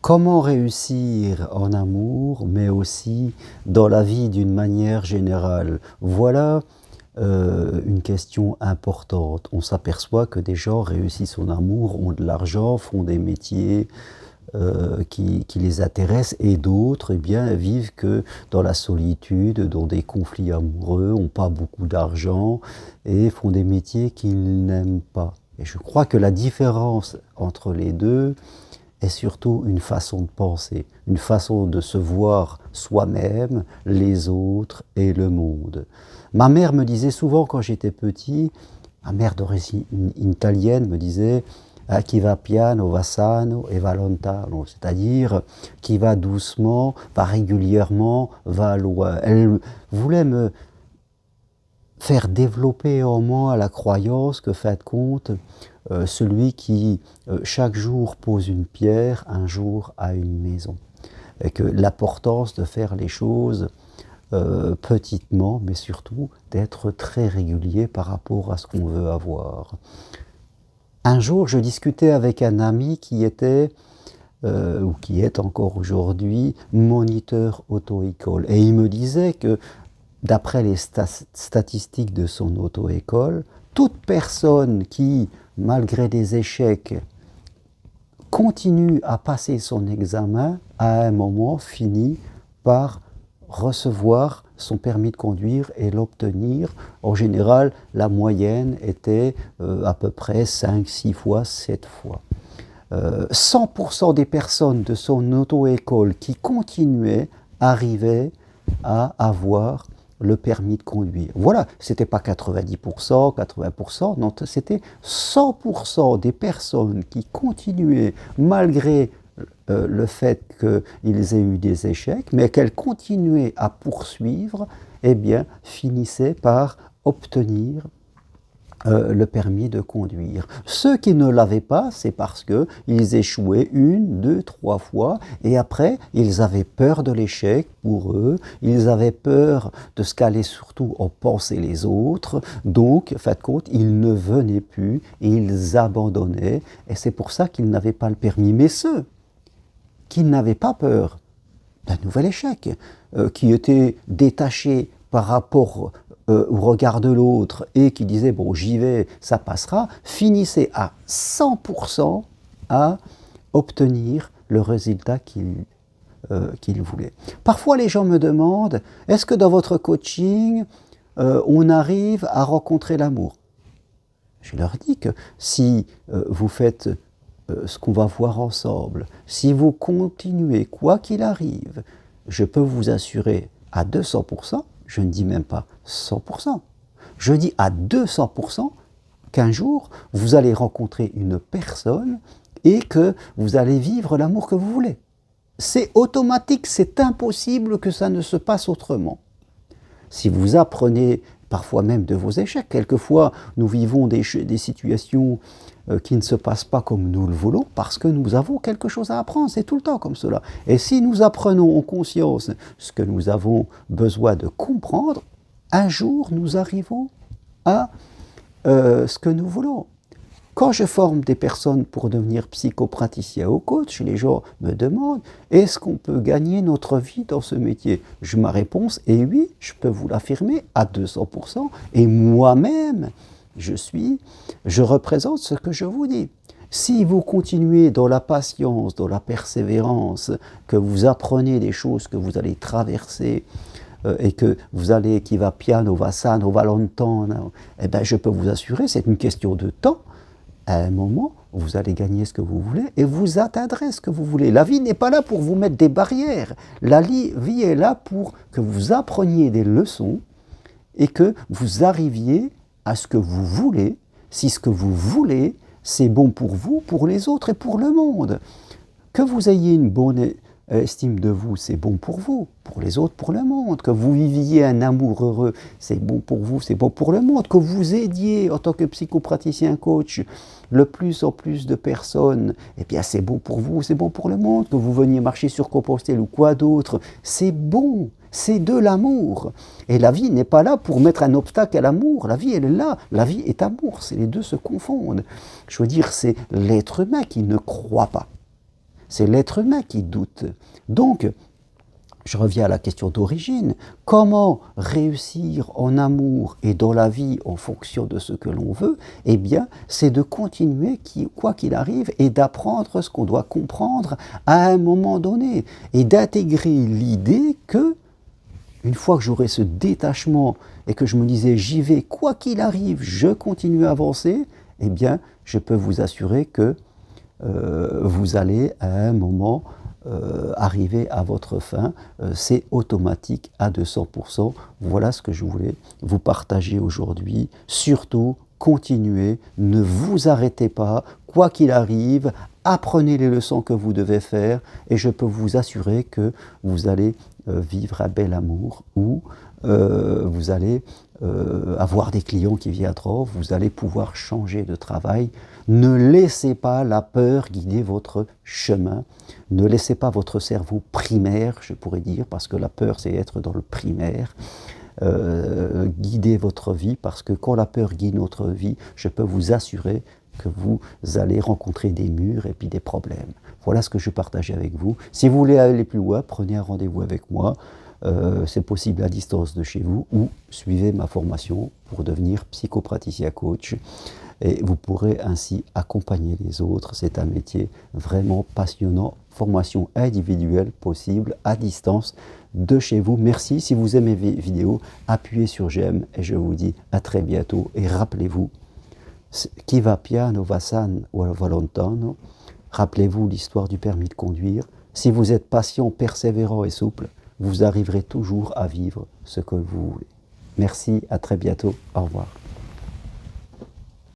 Comment réussir en amour, mais aussi dans la vie d'une manière générale? Voilà une question importante. On s'aperçoit que des gens réussissent en amour, ont de l'argent, font des métiers qui les intéressent, et d'autres, eh bien, vivent que dans la solitude, dans des conflits amoureux, n'ont pas beaucoup d'argent et font des métiers qu'ils n'aiment pas. Et je crois que la différence entre les deux est surtout une façon de penser, une façon de se voir soi-même, les autres et le monde. Ma mère me disait souvent quand j'étais petit, ma mère d'origine italienne me disait qui va piano va sano e va lontano, c'est-à-dire qui va doucement, va régulièrement, va loin. Elle voulait me faire développer en moi la croyance que, fin de compte, celui qui chaque jour pose une pierre, un jour a une maison. Et que l'importance de faire les choses petitement, mais surtout d'être très régulier par rapport à ce qu'on veut avoir. Un jour, je discutais avec un ami qui était, ou qui est encore aujourd'hui, moniteur auto-école. Et il me disait que, d'après les statistiques de son auto-école, toute personne qui, malgré des échecs, continue à passer son examen, à un moment finit par recevoir son permis de conduire et l'obtenir. En général, la moyenne était à peu près 5, 6 fois, 7 fois. 100% des personnes de son auto-école qui continuaient arrivaient à avoir le permis de conduire. Voilà, c'était pas 90%, 80%, non, c'était 100% des personnes qui continuaient malgré le fait qu'ils aient eu des échecs, mais qu'elles continuaient à poursuivre, eh bien, finissaient par obtenir le permis de conduire. Ceux qui ne l'avaient pas, c'est parce qu'ils échouaient 1, 2, 3 fois, et après, ils avaient peur de l'échec pour eux, ils avaient peur de ce qu'allaient surtout en penser les autres, donc, en fin de compte, ils ne venaient plus, et ils abandonnaient, et c'est pour ça qu'ils n'avaient pas le permis. Mais ceux qui n'avaient pas peur d'un nouvel échec, qui étaient détachés par rapport au regard de l'autre et qui disait bon j'y vais, ça passera, finissait à 100% à obtenir le résultat qu'il voulait. Parfois les gens me demandent, est-ce que dans votre coaching, on arrive à rencontrer l'amour? Je leur dis que si vous faites ce qu'on va voir ensemble, si vous continuez quoi qu'il arrive, je peux vous assurer à 200%, je ne dis même pas 100%, je dis à 200% qu'un jour, vous allez rencontrer une personne et que vous allez vivre l'amour que vous voulez. C'est automatique, c'est impossible que ça ne se passe autrement. Si vous apprenez parfois même de vos échecs, quelquefois nous vivons des situations qui ne se passent pas comme nous le voulons parce que nous avons quelque chose à apprendre, c'est tout le temps comme cela. Et si nous apprenons en conscience ce que nous avons besoin de comprendre, un jour nous arrivons à ce que nous voulons. Quand je forme des personnes pour devenir psychopraticien ou coach, les gens me demandent « Est-ce qu'on peut gagner notre vie dans ce métier ?» Ma réponse est oui, je peux vous l'affirmer à 200%. Et moi-même, je représente ce que je vous dis. Si vous continuez dans la patience, dans la persévérance, que vous apprenez des choses que vous allez traverser, et que vous allez, qui va piano, va sano, va lontano, eh bien je peux vous assurer, c'est une question de temps. À un moment, vous allez gagner ce que vous voulez et vous atteindrez ce que vous voulez. La vie n'est pas là pour vous mettre des barrières. La vie est là pour que vous appreniez des leçons et que vous arriviez à ce que vous voulez, si ce que vous voulez, c'est bon pour vous, pour les autres et pour le monde. Que vous ayez une bonne estime de vous, c'est bon pour vous, pour les autres, pour le monde. Que vous viviez un amour heureux, c'est bon pour vous, c'est bon pour le monde. Que vous aidiez, en tant que psychopraticien coach, le plus en plus de personnes, eh bien c'est bon pour vous, c'est bon pour le monde. Que vous veniez marcher sur Compostelle ou quoi d'autre, c'est bon, c'est de l'amour. Et la vie n'est pas là pour mettre un obstacle à l'amour, la vie elle est là, la vie est amour, les deux se confondent. Je veux dire, c'est l'être humain qui ne croit pas. c'est l'être humain qui doute. Donc, je reviens à la question d'origine. Comment réussir en amour et dans la vie en fonction de ce que l'on veut? Eh bien, c'est de continuer, quoi qu'il arrive, et d'apprendre ce qu'on doit comprendre à un moment donné. Et d'intégrer l'idée que, une fois que j'aurai ce détachement et que je me disais j'y vais, quoi qu'il arrive, je continue à avancer, eh bien, je peux vous assurer que vous allez à un moment arriver à votre fin. C'est automatique à 200%. Voilà ce que je voulais vous partager aujourd'hui. Surtout, continuez, ne vous arrêtez pas, quoi qu'il arrive, apprenez les leçons que vous devez faire et je peux vous assurer que vous allez vivre un bel amour où vous allez avoir des clients qui viendront, vous allez pouvoir changer de travail. Ne laissez pas la peur guider votre chemin. Ne laissez pas votre cerveau primaire, je pourrais dire, parce que la peur, c'est être dans le primaire, guider votre vie, parce que quand la peur guide notre vie, je peux vous assurer que vous allez rencontrer des murs et puis des problèmes. Voilà ce que je partageais avec vous. Si vous voulez aller plus loin, prenez un rendez-vous avec moi. C'est possible à distance de chez vous ou suivez ma formation pour devenir psychopraticien coach. Et vous pourrez ainsi accompagner les autres. C'est un métier vraiment passionnant. Formation individuelle possible à distance de chez vous. Merci. Si vous aimez mes vidéos, appuyez sur j'aime et je vous dis à très bientôt. Et rappelez-vous, chi va piano va san va lontano. Rappelez-vous l'histoire du permis de conduire. Si vous êtes patient, persévérant et souple, vous arriverez toujours à vivre ce que vous voulez. Merci, à très bientôt. Au revoir.